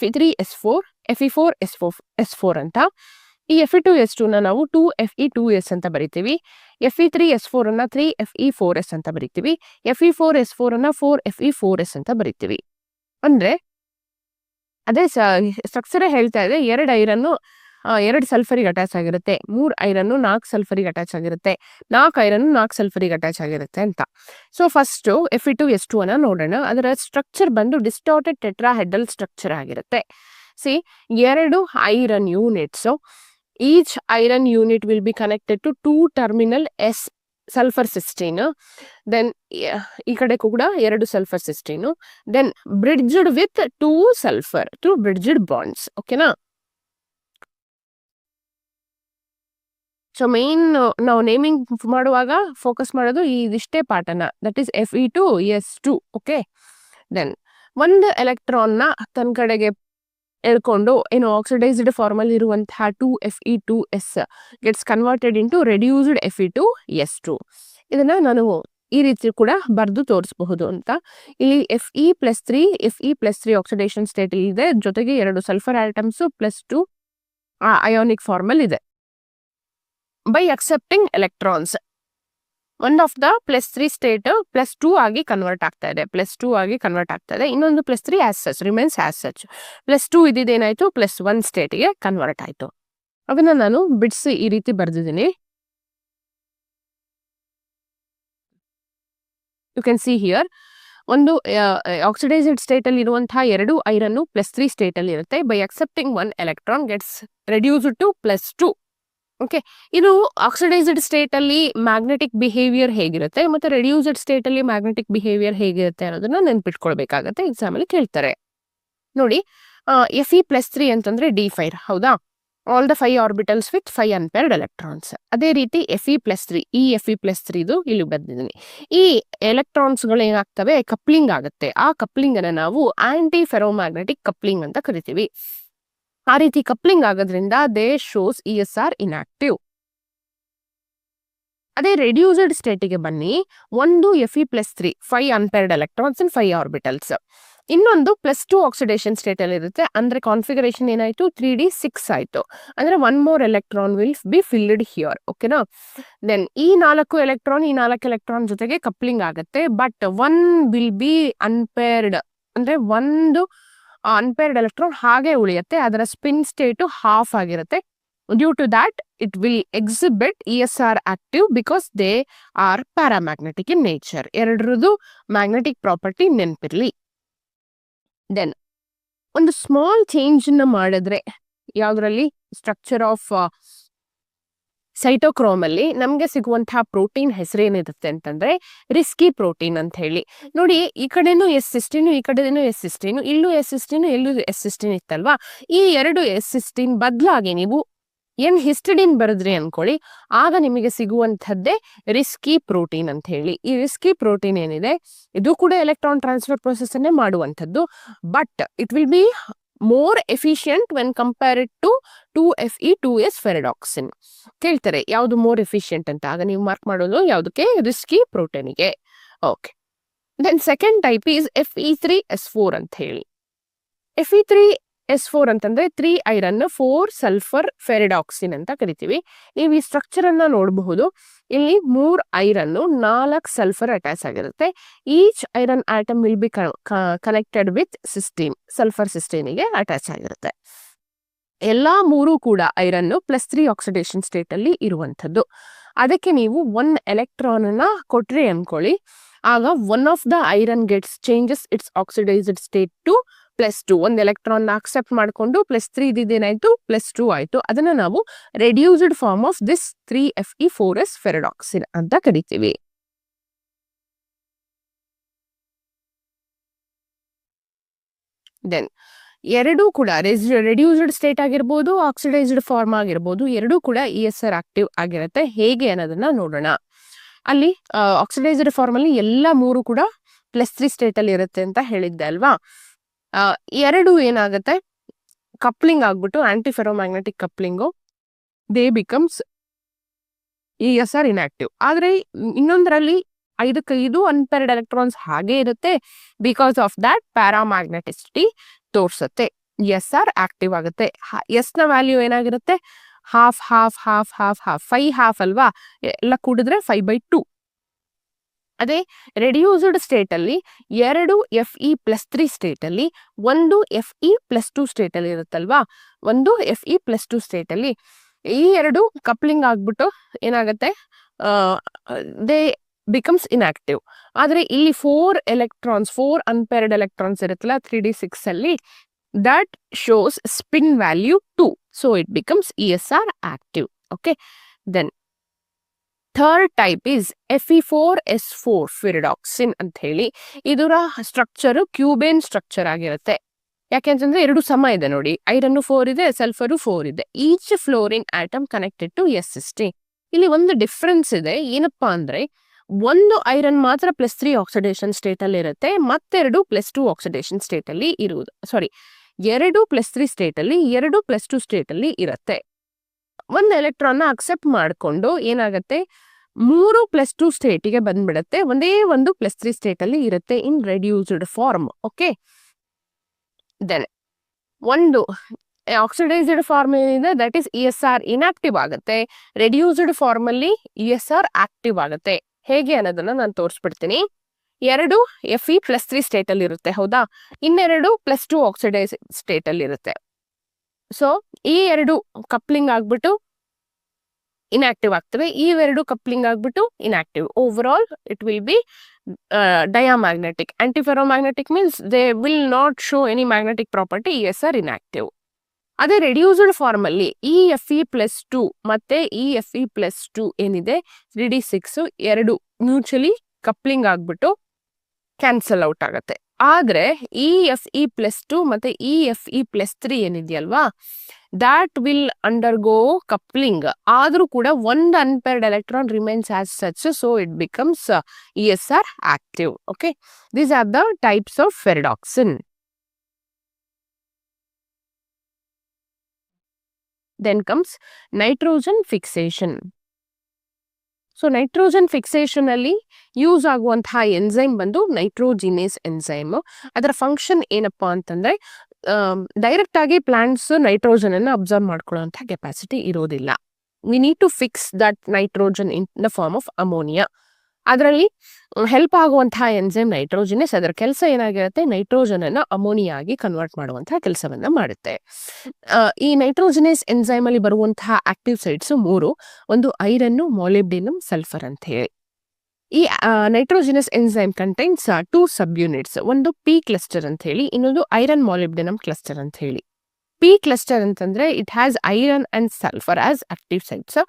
Fe3S4, Fe4S4 ಅಂತ. ಈ Fe2S2 ನ ನಾವು 2Fe2S ಅಂತ ಬರಿತೀವಿ. Fe3S4 ಅನ್ನ 3Fe4S ಅಂತ ಬರಿತೀವಿ. Fe4S4 ಅನ್ನ 4Fe4S ಅಂತ ಬರಿತೀವಿ. ಅಂದ್ರೆ ಅದೇ ಸ್ಟ್ರಕ್ಚರ್ ಹೇಳ್ತಾ ಇದೆ, 2 ಐರನ್ನು 2 ಸಲ್ಫರಿಗೆ ಅಟ್ಯಾಚ್ ಆಗಿರುತ್ತೆ, 3 ಐರನ್ನು 4 ಸಲ್ಫರಿಗೆ ಅಟ್ಯಾಚ್ ಆಗಿರುತ್ತೆ, 4 ಐರನ್ನು 4 ಸಲ್ಫರಿಗೆ ಅಟ್ಯಾಚ್ ಆಗಿರುತ್ತೆ ಅಂತ. ಸೊ ಫಸ್ಟ್ Fe2S2 ಅನ್ನ ನೋಡೋಣ. ಅದರ ಸ್ಟ್ರಕ್ಚರ್ ಬಂದು ಡಿಸ್ಟಾರ್ಟೆಡ್ ಟೆಟ್ರಾಹೆಡ್ರಲ್ ಸ್ಟ್ರಕ್ಚರ್ ಆಗಿರುತ್ತೆ. C 2 iron units. Each iron unit will be connected to 2 terminal S sulfur cysteine. Then ಈ ಕಡೆ ಕೂಡ 2 sulfur cysteine. Then bridged with 2 sulfur, 2 bridged bonds. ಓಕೆನಾ? ಸೊ ಮೇನ್ ನಾವು ನೇಮಿಂಗ್ ಮಾಡುವಾಗ ಫೋಕಸ್ ಮಾಡೋದು ಇದಿಷ್ಟೇ ಪಾಠನ, that is Fe2S2. Okay, then ಒಂದು ಎಲೆಕ್ಟ್ರಾನ್ ನ ತನ್ನ ಕಡೆಗೆ ಎಳ್ಕೊಂಡು ಏನು ಆಕ್ಸಿಡೈಸ್ಡ್ ಫಾರ್ಮ್ ಅಲ್ಲಿ ಇರುವಂತಹ 2Fe2S gets converted into reduced Fe2S2. ಇದನ್ನ ನಾನು ಈ ರೀತಿ ಕೂಡ ಬರೆದು ತೋರಿಸಬಹುದು ಅಂತ. ಇಲ್ಲಿ Fe+3 ಆಕ್ಸಿಡೇಷನ್ ಸ್ಟೇಟ್ ಇದೆ, ಜೊತೆಗೆ 2 ಸಲ್ಫರ್ ಆಟಮ್ಸ್ +2 ಅಯಾನಿಕ್ ಫಾರ್ಮ್ ಅಲ್ಲಿ ಇದೆ. By accepting electrons one of the +3 state +2 ಆಗಿ ಕನ್ವರ್ಟ್ ಆಗ್ತಾ ಇದೆ. ಇನ್ನೊಂದು +3 as such remains as such. +2 ಇದೇನಾಯ್ತು +1 ಸ್ಟೇಟ್ಗೆ ಕನ್ವರ್ಟ್ ಆಯ್ತು. ಅದನ್ನ ನಾನು ಬಿಡಿಸಿ ಈ ರೀತಿ ಬರ್ದಿದ್ದೀನಿ. ಯು ಕ್ಯಾನ್ ಸಿ ಹಿಯರ್, ಒಂದು ಆಕ್ಸಿಡೈಸ್ಡ್ ಸ್ಟೇಟ್ ಅಲ್ಲಿ ಇರುವಂತಹ 2 ಐರನ್ +3 ಸ್ಟೇಟ್ ಅಲ್ಲಿ ಇರುತ್ತೆ. By accepting 1 electron gets reduced to +2. Okay, ಇದು ಆಕ್ಸಿಡೈಸ್ಡ್ ಸ್ಟೇಟ್ ಅಲ್ಲಿ ಮ್ಯಾಗ್ನೆಟಿಕ್ ಬಿಹೇವಿಯರ್ ಹೇಗಿರುತ್ತೆ ಮತ್ತೆ ರೆಡ್ಯೂಸ್ಡ್ ಸ್ಟೇಟ್ ಅಲ್ಲಿ ಮ್ಯಾಗ್ನೆಟಿಕ್ ಬಿಹೇವಿಯರ್ ಹೇಗಿರುತ್ತೆ ಅನ್ನೋದನ್ನ ನೆನ್ಪಿಟ್ಕೊಳ್ಬೇಕಾಗತ್ತೆ, ಎಕ್ಸಾಮ್ ಅಲ್ಲಿ ಕೇಳ್ತಾರೆ. ನೋಡಿ, Fe+3 ಅಂತಂದ್ರೆ D5, ಹೌದಾ? All the 5 orbitals with 5 unpaired electrons. ಅದೇ ರೀತಿ Fe+3, ಈ Fe+3 ಇಲ್ಲಿ ಬಂದಿದ್ದೀನಿ. ಈ ಎಲೆಕ್ಟ್ರಾನ್ಸ್ ಗಳು ಏನಾಗ್ತವೆ, ಕಪ್ಲಿಂಗ್ ಆಗುತ್ತೆ. ಆ ಕಪ್ಲಿಂಗ್ ಅನ್ನ ನಾವು ಆಂಟಿ ಫೆರೋಮ್ಯಾಗ್ನೆಟಿಕ್ ಕಪ್ಲಿಂಗ್ ಅಂತ ಕರಿತೀವಿ. ಆ ರೀತಿ ಕಪ್ಲಿಂಗ್ ಆಗೋದ್ರಿಂದ ದೇ ಶೋಸ್ ESR ಇನ್ಆಕ್ಟಿವ್. ಅದೇ ರೆಡ್ಯೂಸ್ಡ್ ಸ್ಟೇಟಿಗೆ ಬನ್ನಿ, ಒಂದು Fe+3 5 unpaired electrons in 5 orbitals, ಇನ್ನೊಂದು +2 ಆಕ್ಸಿಡೇಷನ್ ಸ್ಟೇಟ್ ಅಲ್ಲಿ ಇರುತ್ತೆ. ಅಂದ್ರೆ ಕಾನ್ಫಿಗರೇಷನ್ ಏನಾಯ್ತು 3D6 ಆಯ್ತು. ಅಂದ್ರೆ 1 more electron will be filled here. ಓಕೆನಾ? ದೆನ್ ಈ 4 ಎಲೆಕ್ಟ್ರಾನ್ ಜೊತೆಗೆ ಕಪ್ಲಿಂಗ್ ಆಗುತ್ತೆ. ಬಟ್ 1 ವಿಲ್ ಬಿ ಅನ್ಪೇರ್ಡ್, ಅಂದ್ರೆ ಒಂದು ಅನ್ಪೇರ್ಡ್ ಎಲೆಕ್ಟ್ರಾನ್ ಹಾಗೆ ಉಳಿಯುತ್ತೆ, ಅದರ ಸ್ಪಿನ್ ಸ್ಟೇಟ್ ಹಾಫ್ ಆಗಿರುತ್ತೆ. Due to that it will exhibit ESR active because they are paramagnetic in nature. ಎರಡರದು ಮ್ಯಾಗ್ನೆಟಿಕ್ ಪ್ರಾಪರ್ಟಿ ನೆನಪಿರ್ಲಿ. ದೆನ್ ಒಂದು ಸ್ಮಾಲ್ ಚೇಂಜ್ ನ ಮಾಡಿದ್ರೆ ಯಾವ್ದ್ರಲ್ಲಿ, ಸ್ಟ್ರಕ್ಚರ್ ಆಫ್ ಸೈಟೋಕ್ರೋಮ್ ಅಲ್ಲಿ ನಮ್ಗೆ ಸಿಗುವಂತಹ ಪ್ರೋಟೀನ್ ಹೆಸರೇನಿರುತ್ತೆ ಅಂತಂದ್ರೆ ರಿಸ್ಕಿ ಪ್ರೋಟೀನ್ ಅಂತ ಹೇಳಿ. ನೋಡಿ, ಈ ಕಡೆನೂ S16, ಈ ಕಡೆನೂ S16, ಇಲ್ಲೂ S16, ಇಲ್ಲೂ S16 ಇತ್ತಲ್ವಾ. ಈ ಎರಡು S16 ಬದಲಾಗಿ ನೀವು ಹಿಸ್ಟಿಡಿನ್ ಬರೆದ್ರಿ ಅನ್ಕೊಳ್ಳಿ, ಆಗ ನಿಮಗೆ ಸಿಗುವಂಥದ್ದೇ ರಿಸ್ಕಿ ಪ್ರೋಟೀನ್ ಅಂತ ಹೇಳಿ. ಈ ರಿಸ್ಕಿ ಪ್ರೋಟೀನ್ ಏನಿದೆ ಇದು ಕೂಡ ಎಲೆಕ್ಟ್ರಾನ್ ಟ್ರಾನ್ಸ್ಫರ್ ಪ್ರೊಸೆಸ್ ಅನ್ನೇ ಮಾಡುವಂಥದ್ದು, but it will be more efficient when compared to 2FE2S ferredoxin. ಕೇಳ್ತಾರೆ ಯಾವುದು ಮೋರ್ ಎಫಿಷಿಯಂಟ್ ಅಂತ, ಆಗ ನೀವು ಮಾರ್ಕ್ ಮಾಡೋದು ಯಾವುದಕ್ಕೆ, ರಿಸ್ಕಿ ಪ್ರೋಟೀನ್ಗೆ. Okay, then second type is Fe3S4 ಅಂತ ಹೇಳಿ. Fe3S4 ಅಂತಂದ್ರೆ 3 ಐರನ್ 4 ಸಲ್ಫರ್ ಫೆರಿಡಾಕ್ಸಿನ್ ಅಂತ ಕರಿತೀವಿ. ನೀವು ಈ ಸ್ಟ್ರಕ್ಚರ್ ಅನ್ನ ನೋಡಬಹುದು. ಇಲ್ಲಿ 3 ಐರನ್ 4 ಸಲ್ಫರ್ ಅಟ್ಯಾಚ್ ಆಗಿರುತ್ತೆ. Each iron atom will be connected with cysteine, sulphur ಸಿಸ್ಟೀನಿಗೆ ಅಟ್ಯಾಚ್ ಆಗಿರುತ್ತೆ. ಎಲ್ಲಾ 3 ಕೂಡ ಐರನ್ +3 ಆಕ್ಸಿಡೇಷನ್ ಸ್ಟೇಟ್ ಅಲ್ಲಿ ಇರುವಂಥದ್ದು. ಅದಕ್ಕೆ ನೀವು 1 ಎಲೆಕ್ಟ್ರಾನ್ ಅನ್ನ ಕೊಟ್ರಿ ಅನ್ಕೊಳ್ಳಿ, ಆಗ one of the iron gets changes its oxidised state to +2. 1 electron accept ಮಾಡಿಕೊಂಡು +3 ಇದೇನಾಯ್ತು +2 ಆಯ್ತು. ಅದನ್ನ ನಾವು reduced form of this 3Fe4S ferredoxin ಅಂತ ಕರಿತೀವಿ. ದೆನ್ ಎರಡೂ ಕೂಡ ರೆಡ್ಯೂಸ್ಡ್ ಸ್ಟೇಟ್ ಆಗಿರ್ಬೋದು, ಆಕ್ಸಿಡೈಸ್ಡ್ ಫಾರ್ಮ್ ಆಗಿರ್ಬೋದು, ಎರಡೂ ಕೂಡ ESR ಆಕ್ಟಿವ್ ಆಗಿರುತ್ತೆ. ಹೇಗೆ ಅನ್ನೋದನ್ನ ನೋಡೋಣ. ಅಲ್ಲಿ ಆಕ್ಸಿಡೈಸ್ಡ್ ಫಾರ್ಮ್ ಅಲ್ಲಿ ಎಲ್ಲ 3 ಕೂಡ +3 ಸ್ಟೇಟ್ ಅಲ್ಲಿ ಇರುತ್ತೆ ಅಂತ ಹೇಳಿದ್ದೆ ಅಲ್ವಾ. ಎರಡು ಏನಾಗುತ್ತೆ, ಕಪ್ಲಿಂಗ್ ಆಗ್ಬಿಟ್ಟು ಆಂಟಿಫೆರೋಮ್ಯಾಗ್ನೆಟಿಕ್ ಕಪ್ಲಿಂಗು, ದೇ ಬಿಕಮ್ಸ್ ESR ಇನ್ಆಕ್ಟಿವ್. ಆದ್ರೆ ಇನ್ನೊಂದರಲ್ಲಿ 5 ಅನ್ಪೇರ್ಡ್ ಎಲೆಕ್ಟ್ರಾನ್ಸ್ ಹಾಗೆ ಇರುತ್ತೆ. ಬಿಕಾಸ್ ಆಫ್ ದಟ್ ಪ್ಯಾರಾಮ್ಯಾಗ್ನೆಟಿಸಿಟಿ ತೋರ್ಸುತ್ತೆ, ESR ಆಕ್ಟಿವ್ ಆಗುತ್ತೆ. ಎಸ್ ನ ವ್ಯಾಲ್ಯೂ ಏನಾಗಿರುತ್ತೆ, ಹಾಫ್ 5 ಹಾಫ್ ಅಲ್ವಾ, ಎಲ್ಲ ಕೂಡಿದ್ರೆ 5/2. ಅದೇ ರೆಡ್ಯೂಸ್ಡ್ ಸ್ಟೇಟ್ ಅಲ್ಲಿ 2 Fe+3 ಸ್ಟೇಟ್ ಅಲ್ಲಿ, 1 Fe+2 ಸ್ಟೇಟ್ ಅಲ್ಲಿ ಇರುತ್ತಲ್ವಾ. 1 Fe+2 ಸ್ಟೇಟ್ ಅಲ್ಲಿ ಈ ಎರಡು ಕಪ್ಲಿಂಗ್ ಆಗ್ಬಿಟ್ಟು ಏನಾಗುತ್ತೆ, ದೇ ಬಿಕಮ್ಸ್ ಇನ್ಆಕ್ಟಿವ್. ಆದ್ರೆ ಇಲ್ಲಿ 4 ಅನ್ಪೇರ್ಡ್ ಎಲೆಕ್ಟ್ರಾನ್ಸ್ ಇರುತ್ತಲ್ಲ 3D6 ಅಲ್ಲಿ, that shows spin value 2, so it becomes ESR active. Okay, then third type is Fe4S4 ferredoxin ಅಂತ ಹೇಳಿ. ಇದರ ಸ್ಟ್ರಕ್ಚರ್ ಕ್ಯೂಬೇನ್ ಸ್ಟ್ರಕ್ಚರ್ ಆಗಿರುತ್ತೆ. ಯಾಕೆಂತಂದ್ರೆ ಎರಡು ಸಮ ಇದೆ ನೋಡಿ, ಐರನ್ 4 ಇದೆ, ಸಲ್ಫರು 4 ಇದೆ. Each fluorine atom connected to S16. ಇಲ್ಲಿ ಒಂದು ಡಿಫ್ರೆನ್ಸ್ ಇದೆ, ಏನಪ್ಪಾ ಅಂದ್ರೆ ಒಂದು ಐರನ್ ಮಾತ್ರ +3 ಆಕ್ಸಿಡೇಷನ್ ಸ್ಟೇಟ್ ಅಲ್ಲಿ ಇರುತ್ತೆ, ಮತ್ತೆರಡು +2 ಆಕ್ಸಿಡೇಷನ್ ಸ್ಟೇಟ್ ಅಲ್ಲಿ ಇರುವುದು. ಸಾರಿ, 2 +3 ಸ್ಟೇಟ್ ಅಲ್ಲಿ, 2 +2 ಸ್ಟೇಟ್ ಅಲ್ಲಿ ಇರುತ್ತೆ. ಒಂದು ಎಲೆಕ್ಟ್ರಾನ್ ಅಕ್ಸೆಪ್ಟ್ ಮಾಡಿಕೊಂಡು ಏನಾಗುತ್ತೆ, 3 +2 ಸ್ಟೇಟಿಗೆ ಬಂದ್ಬಿಡುತ್ತೆ. ಒಂದೇ ಒಂದು +3 ಸ್ಟೇಟ್ ಅಲ್ಲಿ ಇರುತ್ತೆ ಇನ್ ರೆಡ್ಯೂಸ್ಡ್ ಫಾರ್ಮ್. ಓಕೆ, ದೆನ್ ಒಂದು ಆಕ್ಸಿಡೈಸ್ಡ್ ಫಾರ್ಮ್ ಏನಿದೆ ದಟ್ ಈಸ್ ESR ಇನ್ಆಕ್ಟಿವ್ ಆಗುತ್ತೆ. ರೆಡ್ಯೂಸ್ಡ್ ಫಾರ್ಮ್ ಅಲ್ಲಿ ESR ಆಕ್ಟಿವ್ ಆಗುತ್ತೆ. ಹೇಗೆ ಅನ್ನೋದನ್ನ ನಾನು ತೋರಿಸ್ಬಿಡ್ತೀನಿ. 2 Fe+3 ಸ್ಟೇಟ್ ಅಲ್ಲಿ ಇರುತ್ತೆ, ಹೌದಾ, ಇನ್ನೆರಡು +2 ಆಕ್ಸಿಡೈಸ್ ಸ್ಟೇಟ್ ಅಲ್ಲಿ ಇರುತ್ತೆ. ಸೊ ಈ ಎರಡು ಕಪ್ಲಿಂಗ್ ಆಗ್ಬಿಟ್ಟು ಇನ್ಆಕ್ಟಿವ್ ಆಗ್ತವೆ, ಈ ಎರಡು ಕಪ್ಲಿಂಗ್ ಆಗ್ಬಿಟ್ಟು inactive. Over all it will be diamagnetic. Antiferromagnetic means they will not show any magnetic property, ESR inactive. ಅದೇ ರೆಡ್ಯೂಸ್ಡ್ ಫಾರ್ಮ್ ಅಲ್ಲಿ Fe+2 ಮತ್ತೆ Fe+2 ಏನಿದೆ 3D6 ಎರಡು ಮ್ಯೂಚುವಲಿ ಕಪ್ಲಿಂಗ್ ಆಗ್ಬಿಟ್ಟು ಕ್ಯಾನ್ಸಲ್ ಔಟ್ ಆಗುತ್ತೆ. ಆದ್ರೆ Fe+2 ಮತ್ತೆ Fe+3 ಏನಿದೆಯಲ್ವಾ, ದಾಟ್ ವಿಲ್ ಅಂಡರ್ಗೋ ಕಪ್ಲಿಂಗ್. ಆದ್ರೂ ಕೂಡ ಒಂದು unpaired electron remains as such, so it becomes ESR active. Okay, these are the types of ferredoxin. Then comes nitrogen fixation. So nitrogen fixation ಅಲ್ಲಿ ಯೂಸ್ ಆಗುವಂತಹ ಎನ್ಸೈಮ್ ಬಂದು ನೈಟ್ರೋಜಿನೇಸ್ ಎನ್ಸೈಮ್. ಅದರ ಫಂಕ್ಷನ್ ಏನಪ್ಪಾ ಅಂತಂದ್ರೆ, ಡೈರೆಕ್ಟ್ ಆಗಿ ಪ್ಲಾಂಟ್ಸ್ ನೈಟ್ರೋಜನ್ ಅನ್ನು ಅಬ್ಸರ್ವ್ ಮಾಡ್ಕೊಳ್ಳುವಂತಹ ಕೆಪಾಸಿಟಿ ಇರೋದಿಲ್ಲ. We need to fix that nitrogen in the form of ammonia. ಅದರಲ್ಲಿ ಹೆಲ್ಪ್ ಆಗುವಂತಹ ಎನ್ಸೈಮ್ ನೈಟ್ರೋಜಿನೇಸ್. ಅದರ ಕೆಲಸ ಏನಾಗಿರುತ್ತೆ, ನೈಟ್ರೋಜನ್ ಅನ್ನ ಅಮೋನಿಯಾ ಆಗಿ ಕನ್ವರ್ಟ್ ಮಾಡುವಂತಹ ಕೆಲಸವನ್ನ ಮಾಡುತ್ತೆ. ಈ ನೈಟ್ರೋಜಿನೇಸ್ ಎನ್ಸೈಮ್ ಅಲ್ಲಿ ಬರುವಂತಹ ಆಕ್ಟಿವ್ ಸೈಟ್ಸ್ 3, ಒಂದು ಐರನ್, ಮಾಲಿಬ್ಡಿನಮ್, ಸಲ್ಫರ್ ಅಂತ ಹೇಳಿ. ಈ ನೈಟ್ರೋಜಿನಸ್ ಎನ್ಸೈಮ್ ಕಂಟೈನ್ಸ್ 2 ಸಬ್ ಯೂನಿಟ್ಸ್. ಒಂದು P ಕ್ಲಸ್ಟರ್ ಅಂತ ಹೇಳಿ, ಇನ್ನೊಂದು ಐರನ್ ಮಾಲಿಬ್ಡಿನಮ್ ಕ್ಲಸ್ಟರ್ ಅಂತ ಹೇಳಿ. ಪಿ ಕ್ಲಸ್ಟರ್ ಅಂತಂದ್ರೆ it has iron and sulphur as active sites.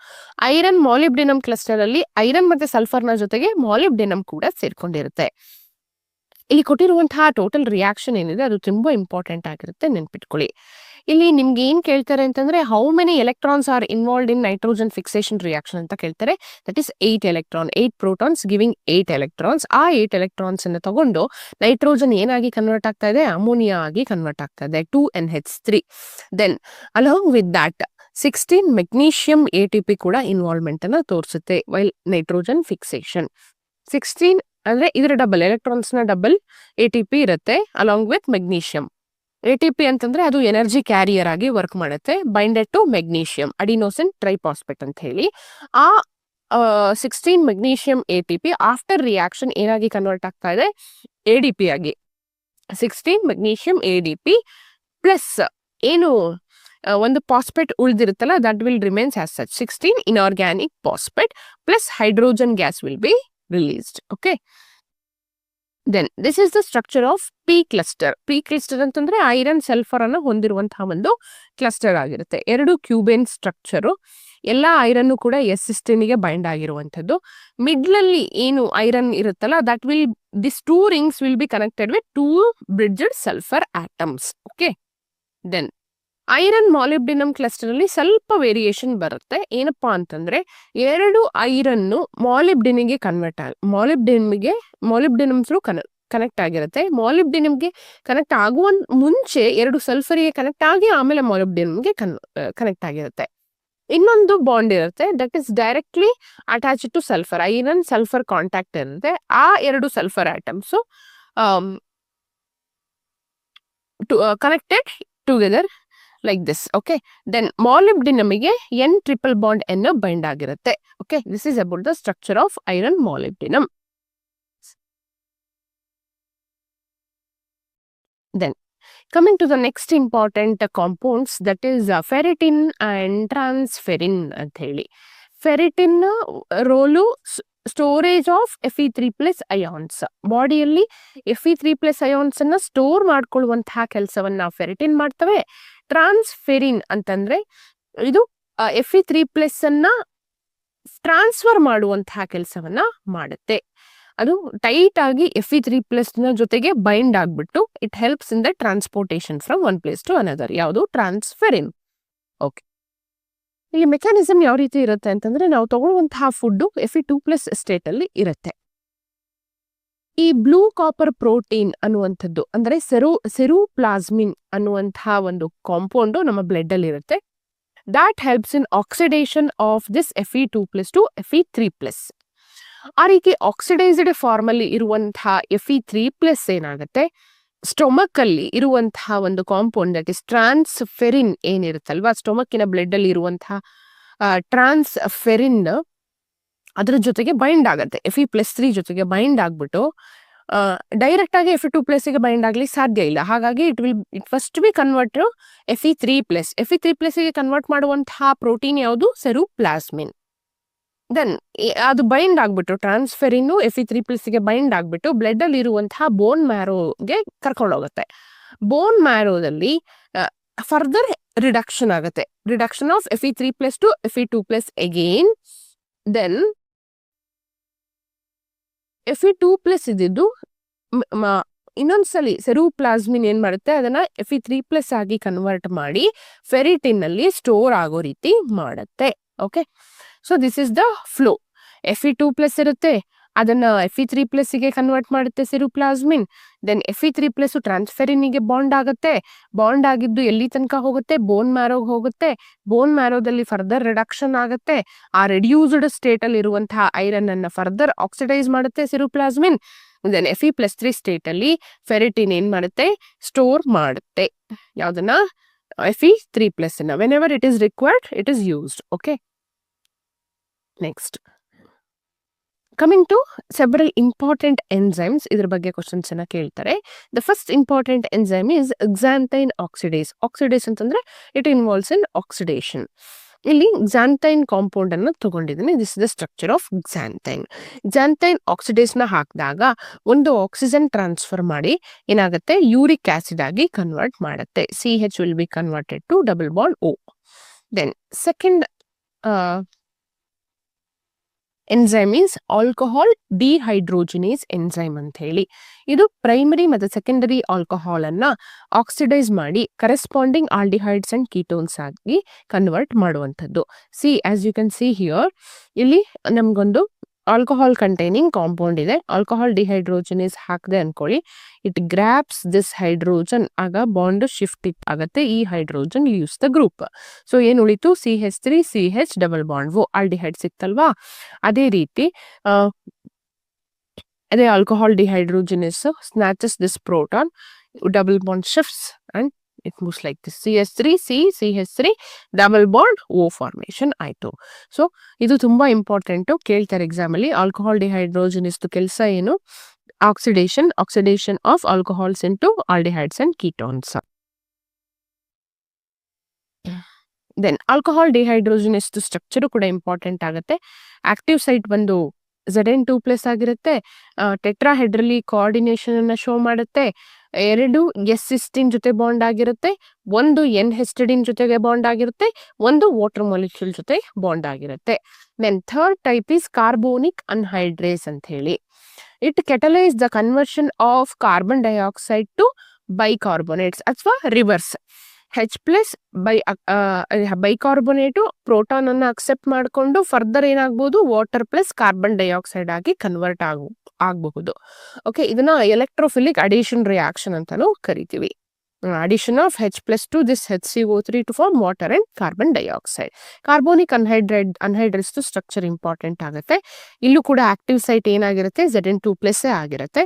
Iron molybdenum cluster ಅಲ್ಲಿ ಐರನ್ ಮತ್ತೆ ಸಲ್ಫರ್ನ ಜೊತೆಗೆ ಮಾಲಿಬ್ಡಿನಮ್ ಕೂಡ ಸೇರ್ಕೊಂಡಿರುತ್ತೆ. ಇಲ್ಲಿ ಕೊಟ್ಟಿರುವಂತಹ ಟೋಟಲ್ ರಿಯಾಕ್ಷನ್ ಏನಿದೆ ಅದು ತುಂಬಾ ಇಂಪಾರ್ಟೆಂಟ್ ಆಗಿರುತ್ತೆ, ನೆನ್ಪಿಟ್ಕೊಳ್ಳಿ. ಇಲ್ಲಿ ನಿಮ್ಗೆ ಏನ್ ಕೇಳ್ತಾರೆ ಅಂತಂದ್ರೆ how many electrons are involved in nitrogen fixation reaction ಅಂತ ಕೇಳ್ತಾರೆ. That is 8 electron, 8 protons giving 8 electrons. ಆ 8 ಎಲೆಕ್ಟ್ರಾನ್ಸ್ ಅನ್ನು ತಗೊಂಡು ನೈಟ್ರೋಜನ್ ಏನಾಗಿ ಕನ್ವರ್ಟ್ ಆಗ್ತಾ ಇದೆ, ಅಮೋನಿಯಾ ಆಗಿ ಕನ್ವರ್ಟ್ ಆಗ್ತಾ ಇದೆ, 2NH3. Then along with that 16 magnesium ATP ಕೂಡ ಇನ್ವಾಲ್ವ್ಮೆಂಟ್ ಅನ್ನ ತೋರಿಸುತ್ತೆ ವೈಲ್ ನೈಟ್ರೋಜನ್ ಫಿಕ್ಸೇಷನ್. 16 ಅಂದ್ರೆ ಇದರ ಡಬಲ್, ಎಲೆಕ್ಟ್ರಾನ್ಸ್ ನ ಡಬಲ್ ATP ಇರುತ್ತೆ ಅಲಾಂಗ್ ವಿತ್ ಮೆಗ್ನೀಷಿಯಂ. ATP ಅಂತಂದ್ರೆ ಅದು ಎನರ್ಜಿ ಕ್ಯಾರಿಯರ್ ಆಗಿ ವರ್ಕ್ ಮಾಡುತ್ತೆ, binded to magnesium, adenosine triphosphate ಅಂತ ಹೇಳಿ. ಆ 16 ಮೆಗ್ನೀಷಿಯಂ ATP ಆಫ್ಟರ್ ರಿಯಾಕ್ಷನ್ ಏನಾಗಿ ಕನ್ವರ್ಟ್ ಆಗ್ತಾ ಇದೆ, ADP ಆಗಿ. 16 ಮೆಗ್ನೀಷಿಯಂ ADP ಪ್ಲಸ್ ಏನು ಒಂದು ಫಾಸ್ಫೇಟ್ ಉಳಿದಿರುತ್ತಲ್ಲ, that will remains as such. 16 inorganic phosphate plus hydrogen gas will be released. Okay, then this is the structure of P cluster. P cluster ಅಂತಂದ್ರೆ ಐರನ್ ಸಲ್ಫರ್ ಅನ್ನು ಹೊಂದಿರುವಂತಹ ಒಂದು ಕ್ಲಸ್ಟರ್ ಆಗಿರುತ್ತೆ. 2 ಕ್ಯೂಬೇನ್ ಸ್ಟ್ರಕ್ಚರು, ಎಲ್ಲ ಐರನ್ ಕೂಡ ಸಿಸ್ಟೇನಿಗೆ ಬೈಂಡ್ ಆಗಿರುವಂತದ್ದು. ಮಿಡ್ಲ್ ಅಲ್ಲಿ ಏನು ಐರನ್ ಇರುತ್ತಲ್ಲ, that will this 2 rings will be connected with 2 bridged sulphur atoms. Okay, then iron molybdenum cluster ಅಲ್ಲಿ ಸ್ವಲ್ಪ ವೇರಿಯೇಷನ್ ಬರುತ್ತೆ. ಏನಪ್ಪಾ ಅಂತಂದ್ರೆ 2 ಐರನ್ ಮಾಲಿಬ್ಡಿನಿಗೆ ಕನ್ವರ್ಟ್ ಮಾಲಿಬ್ಡಿನಮ್ ಥ್ರೂ ಕನೆಕ್ಟ್ ಆಗಿರುತ್ತೆ. ಮಾಲಿಬ್ಡಿನಮ್ಗೆ ಕನೆಕ್ಟ್ ಆಗುವ ಮುಂಚೆ 2 ಸಲ್ಫರಿಗೆ ಕನೆಕ್ಟ್ ಆಗಿ ಆಮೇಲೆ ಮಾಲಿಬ್ಡಿನಮ್ಗೆ ಕನೆಕ್ಟ್ ಆಗಿರುತ್ತೆ. ಇನ್ನೊಂದು ಬಾಂಡ್ ಇರುತ್ತೆ, that is directly attach to sulphur. Iron sulphur contact ಇರುತ್ತೆ. ಆ 2 sulphur atoms connected together like this. Okay, then molybdenum ಗೆ N triple bond N bind ಆಗಿರುತ್ತೆ. Okay, this is about the structure of iron molybdenum. Then coming to the next important compounds, that is ferritin and transferrin ಅಂತ ಹೇಳಿ. Ferritin role storage of Fe3+ ions. ಬಾಡಿಯಲ್ಲಿ Fe3+ ಅಯಾನ್ಸ್ ಅನ್ನ ಸ್ಟೋರ್ ಮಾಡ್ಕೊಳ್ಳುವಂತಹ ಕೆಲಸವನ್ನ ಫೆರಿಟಿನ್ ಮಾಡ್ತವೆ. ಟ್ರಾನ್ಸ್ಫೆರಿನ್ ಅಂತಂದ್ರೆ ಇದು Fe3+ ಅನ್ನ ಟ್ರಾನ್ಸ್ಫರ್ ಮಾಡುವಂತಹ ಕೆಲಸವನ್ನ ಮಾಡುತ್ತೆ. ಅದು ಟೈಟ್ ಆಗಿ Fe3+ ನ ಜೊತೆಗೆ ಬೈಂಡ್ ಆಗ್ಬಿಟ್ಟು it helps in the transportation from one place to another. ಯಾವುದು? ಟ್ರಾನ್ಸ್ಫೆರಿನ್. ಓಕೆ, ಇಲ್ಲಿ ಮೆಕ್ಯಾನಿಸಮ್ ಯಾವ ರೀತಿ ಇರುತ್ತೆ ಅಂತಂದ್ರೆ, ನಾವು ತಗೊಳ್ಳುವಂತಹ ಫುಡ್ Fe2+ ಸ್ಟೇಟ್ ಅಲ್ಲಿ ಇರುತ್ತೆ. ಈ ಬ್ಲೂ ಕಾಪರ್ ಪ್ರೋಟೀನ್ ಅನ್ನುವಂಥದ್ದು ಅಂದ್ರೆ ಸೆರೋಪ್ಲಾಸ್ಮಿನ್ ಅನ್ನುವಂತಹ ಒಂದು ಕಾಂಪೌಂಡ್ ನಮ್ಮ ಬ್ಲಡ್ ಅಲ್ಲಿ ಇರುತ್ತೆ. That helps in oxidation of this Fe2+ to Fe3+. ಆ ರೀತಿ ಆಕ್ಸಿಡೈಸ್ಡ್ ಫಾರ್ಮ್ ಅಲ್ಲಿ ಇರುವಂತಹ Fe3+ ಏನಾಗುತ್ತೆ, ಸ್ಟೊಮಕ್ ಅಲ್ಲಿ ಇರುವಂತಹ ಒಂದು ಕಾಂಪೌಂಡ್ ದಟ್ ಇಸ್ ಟ್ರಾನ್ಸ್ಫೆರಿನ್ ಏನಿರುತ್ತಲ್ವಾ, ಸ್ಟೊಮಕ್ಕಿನ ಬ್ಲಡ್ ಅಲ್ಲಿ ಇರುವಂತಹ ಟ್ರಾನ್ಸ್ಫೆರಿನ್ ಅದ್ರ ಜೊತೆಗೆ ಬೈಂಡ್ ಆಗುತ್ತೆ. Fe+3 ಜೊತೆಗೆ ಬೈಂಡ್ ಆಗ್ಬಿಟ್ಟು ಡೈರೆಕ್ಟ್ ಆಗಿ Fe2+ ಗೆ ಬೈಂಡ್ ಆಗ್ಲಿ ಸಾಧ್ಯ ಇಲ್ಲ. ಹಾಗಾಗಿ it first B convert Fe3+. Fe3+ ಗೆ ಕನ್ವರ್ಟ್ ಮಾಡುವಂತಹ ಪ್ರೋಟೀನ್ ಯಾವುದು? ಸೆರೋಪ್ಲಾಸ್ಮಿನ್. ದೆನ್ ಅದು ಬೈಂಡ್ ಆಗ್ಬಿಟ್ಟು ಟ್ರಾನ್ಸ್ಫೆರಿನ್ Fe3+ ಗೆ ಬೈಂಡ್ ಆಗ್ಬಿಟ್ಟು ಬ್ಲಡ್ ಅಲ್ಲಿ ಇರುವಂತಹ ಬೋನ್ ಮ್ಯಾರೋಗೆ ಕರ್ಕೊಂಡು ಹೋಗುತ್ತೆ. ಬೋನ್ ಮ್ಯಾರೋದಲ್ಲಿ ಫರ್ದರ್ ರಿಡಕ್ಷನ್ ಆಗುತ್ತೆ. Reduction of Fe3+ to Fe2+ again. Then Fe2+ ಇದ್ದಿದ್ದು ಇನ್ನೊಂದ್ಸಲಿ ಸೆರೋಪ್ಲಾಸ್ಮಿನ್ ಏನ್ ಮಾಡುತ್ತೆ, ಅದನ್ನ Fe3+ ಆಗಿ ಕನ್ವರ್ಟ್ ಮಾಡಿ ಫೆರಿಟಿನ್ ಅಲ್ಲಿ ಸ್ಟೋರ್ ಆಗೋ ರೀತಿ ಮಾಡುತ್ತೆ. Okay, so this is the flow. Fe2+ ಇರುತ್ತೆ, ಅದನ್ನ Fe3+ ಗೆ ಕನ್ವರ್ಟ್ ಮಾಡುತ್ತೆ ಸೆರೋಪ್ಲಾಸ್ಮಿನ್. ದೆನ್ Fe3+ ಟ್ರಾನ್ಸ್ಫೆರಿನ್ ಗೆ ಬಾಂಡ್ ಆಗುತ್ತೆ. ಬಾಂಡ್ ಆಗಿದ್ದು ಎಲ್ಲಿ ತನಕ ಹೋಗುತ್ತೆ? ಬೋನ್ ಮ್ಯಾರೋಗೆ ಹೋಗುತ್ತೆ. ಬೋನ್ ಮ್ಯಾರೋದಲ್ಲಿ ಫರ್ದರ್ ರಿಡಕ್ಷನ್ ಆಗುತ್ತೆ. ಆ ರೆಡ್ಯೂಸ್ಡ್ ಸ್ಟೇಟ್ ಅಲ್ಲಿ ಇರುವಂತಹ ಐರನ್ ಅನ್ನ ಫರ್ದರ್ ಆಕ್ಸಿಡೈಸ್ ಮಾಡುತ್ತೆ ಸೆರೋಪ್ಲಾಸ್ಮಿನ್. ದೆನ್ Fe+3 ಸ್ಟೇಟ್ ಅಲ್ಲಿ ಫೆರಿಟಿನ್ ಏನ್ ಮಾಡುತ್ತೆ? ಸ್ಟೋರ್ ಮಾಡುತ್ತೆ. ಯಾವ್ದನ್ನ? Fe3+ ಅನ್ನ. Whenever it is required it is used. Okay, next coming to several important enzymes. ಇದ್ರ ಬಗ್ಗೆ ಕ್ವಶನ್ಸ್ ಅನ್ನ ಕೇಳ್ತಾರೆ. The first important enzyme is xanthine oxidase. Oxidase ಅಂತಂದ್ರೆ ಇಟ್ ಇನ್ವಾಲ್ವ್ಸ್ ಇನ್ ಆಕ್ಸಿಡೇಷನ್. ಇಲ್ಲಿ xanthine ಕಾಂಪೌಂಡ್ ಅನ್ನು ತಗೊಂಡಿದ್ದೀನಿ. This is the structure of xanthine. xanthine oxidase ನ ಹಾಕಿದಾಗ ಒಂದು ಆಕ್ಸಿಜನ್ ಟ್ರಾನ್ಸ್ಫರ್ ಮಾಡಿ ಏನಾಗುತ್ತೆ, ಯೂರಿಕ್ ಆಸಿಡ್ ಆಗಿ ಕನ್ವರ್ಟ್ ಮಾಡುತ್ತೆ. CH will be converted to double bond O. Then second enzyme is alcohol dehydrogenase enzyme ಅಂತ ಹೇಳಿ. ಇದು ಪ್ರೈಮರಿ ಮತ್ತು ಸೆಕೆಂಡರಿ ಆಲ್ಕೋಹಾಲ್ ಅನ್ನ ಆಕ್ಸಿಡೈಸ್ ಮಾಡಿ ಕರೆಸ್ಪಾಂಡಿಂಗ್ ಆಲ್ಡಿಹೈಡ್ಸ್ ಅಂಡ್ ಕೀಟೋನ್ಸ್ ಆಗಿ ಕನ್ವರ್ಟ್ ಮಾಡುವಂಥದ್ದು. See as you can see here, ಇಲ್ಲಿ ನಮ್ಗೊಂದು ಆಲ್ಕೋಹಾಲ್ ಕಂಟೈನಿಂಗ್ ಕಾಂಪೌಂಡ್ ಇದೆ. ಆಲ್ಕೋಹಾಲ್ ಡಿಹೈಡ್ರೋಜಿನೇಸ್ ಹಾಕದೆ ಅನ್ಕೊಳ್ಳಿ, ಇಟ್ ಗ್ರಾಪ್ಸ್ ದಿಸ್ ಹೈಡ್ರೋಜನ್, ಆಗ ಬಾಂಡ್ ಶಿಫ್ಟ್ ಆಗುತ್ತೆ. ಈ hydrogen use the group. So ಏನ್ ಉಳಿತು, CH3 CH double bond O aldehyde ಸಿಕ್ತಲ್ವಾ. ಅದೇ ರೀತಿ ಅದೇ alcohol dehydrogenase snatches this proton, double bond shifts and it moves like this. CH3 CH3 double bond O formation ಆಯ್ತು. ಸೊ ಇದು ತುಂಬಾ ಇಂಪಾರ್ಟೆಂಟ್, ಕೇಳ್ತಾರೆ ಎಕ್ಸಾಮ್ ಅಲ್ಲಿ. ಆಲ್ಕೋಹಾಲ್ ಡಿಹೈಡ್ರೋಜಿನೇಸ್ ಕೆಲಸ ಏನು, oxidation of alcohols into aldehydes and ketones. Then alcohol dehydrogenase structure ಕೂಡ ಇಂಪಾರ್ಟೆಂಟ್ ಆಗುತ್ತೆ. ಆಕ್ಟಿವ್ ಸೈಟ್ ಬಂದು Zn2+ ಆಗಿರುತ್ತೆ. ಟೆಟ್ರಾಹೆಡ್ರಲಿ ಕೋಆರ್ಡಿನೇಷನ್ ಅನ್ನ ಶೋ ಮಾಡುತ್ತೆ. 2 S-ಸಿಸ್ಟೀನ್ ಜೊತೆ ಬಾಂಡ್ ಆಗಿರುತ್ತೆ, 1 N-ಹಿಸ್ಟಿಡಿನ್ ಜೊತೆಗೆ ಬಾಂಡ್ ಆಗಿರುತ್ತೆ, 1 ವಾಟರ್ ಮಾಲಿಕ್ಯೂಲ್ ಜೊತೆ ಬಾಂಡ್ ಆಗಿರುತ್ತೆ. Then third type is carbonic anhydrase ಅಂತ ಹೇಳಿ. It catalyse the conversion of carbon dioxide to bicarbonates ಅಥವಾ ರಿವರ್ಸ್. H+ ಬೈಕಾರ್ಬೋನೇಟು ಪ್ರೋಟಾನ್ ಅನ್ನ ಅಕ್ಸೆಪ್ಟ್ ಮಾಡಿಕೊಂಡು ಫರ್ದರ್ ಏನಾಗ್ಬೋದು, ವಾಟರ್ ಪ್ಲಸ್ ಕಾರ್ಬನ್ ಡೈಆಕ್ಸೈಡ್ ಆಗಿ ಕನ್ವರ್ಟ್ ಆಗಬಹುದು. ಓಕೆ, ಇದನ್ನ ಎಲೆಕ್ಟ್ರೋಫಿಲಿಕ್ ಅಡಿಷನ್ ರಿಯಾಕ್ಷನ್ ಅಂತಾನು ಕರಿತೀವಿ. Addition of H+ to this HCO3 to form water and carbon dioxide. Carbonic anhydrase structure important ಆಗುತ್ತೆ. ಇಲ್ಲೂ ಕೂಡ ಆಕ್ಟಿವ್ ಸೈಟ್ ಏನಾಗಿರುತ್ತೆ, Zn2+ ಆಗಿರುತ್ತೆ.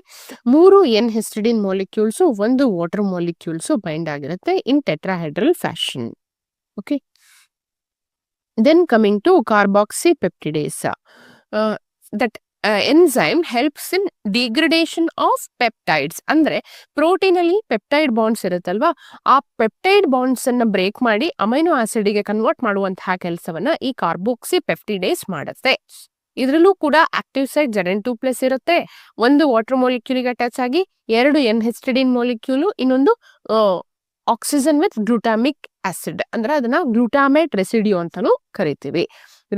3 N-ಹಿಸ್ಟಿಡಿನ್ ಮಾಲಿಕ್ಯೂಲ್ಸ್, 1 ವಾಟರ್ ಮಾಲಿಕ್ಯೂಲ್ಸ್ ಬೈಂಡ್ ಆಗಿರುತ್ತೆ in tetrahedral fashion. Okay, then coming to carboxypeptidase. That enzyme helps in degradation of peptides. ಅಂದ್ರೆ ಪ್ರೋಟೀನ್ ಅಲ್ಲಿ ಪೆಪ್ಟೈಡ್ ಬಾಂಡ್ಸ್ ಇರುತ್ತಲ್ವಾ, ಆ ಪೆಪ್ಟೈಡ್ ಬಾಂಡ್ಸ್ ಅನ್ನ ಬ್ರೇಕ್ ಮಾಡಿ ಅಮೈನೋ ಆಸಿಡ್ ಗೆ ಕನ್ವರ್ಟ್ ಮಾಡುವಂತಹ ಕೆಲಸವನ್ನ ಈ ಕಾರ್ಬಾಕ್ಸಿ ಪೆಪ್ಟಿಡೇಸ್ ಮಾಡುತ್ತೆ. ಇದರಲ್ಲೂ ಕೂಡ ಆಕ್ಟಿವ್ ಸೈಟ್ Zn2+ ಇರುತ್ತೆ. 1 ವಾಟರ್ ಮಾಲಿಕ್ಯೂಲ್ಗೆ ಅಟ್ಯಾಚ್ ಆಗಿ 2 N-ಹಿಸ್ಟಿಡಿನ್ ಮಾಲಿಕ್ಯೂಲ್, ಇನ್ನೊಂದು ಆಕ್ಸಿಜನ್ ವಿತ್ ಗ್ಲೂಟಾಮಿಕ್ ಆಸಿಡ್, ಅಂದ್ರೆ ಅದನ್ನ ಗ್ಲೂಟಾಮೇಟ್ ರೆಸಿಡ್ಯೂ ಅಂತಾನು ಕರಿತೀವಿ.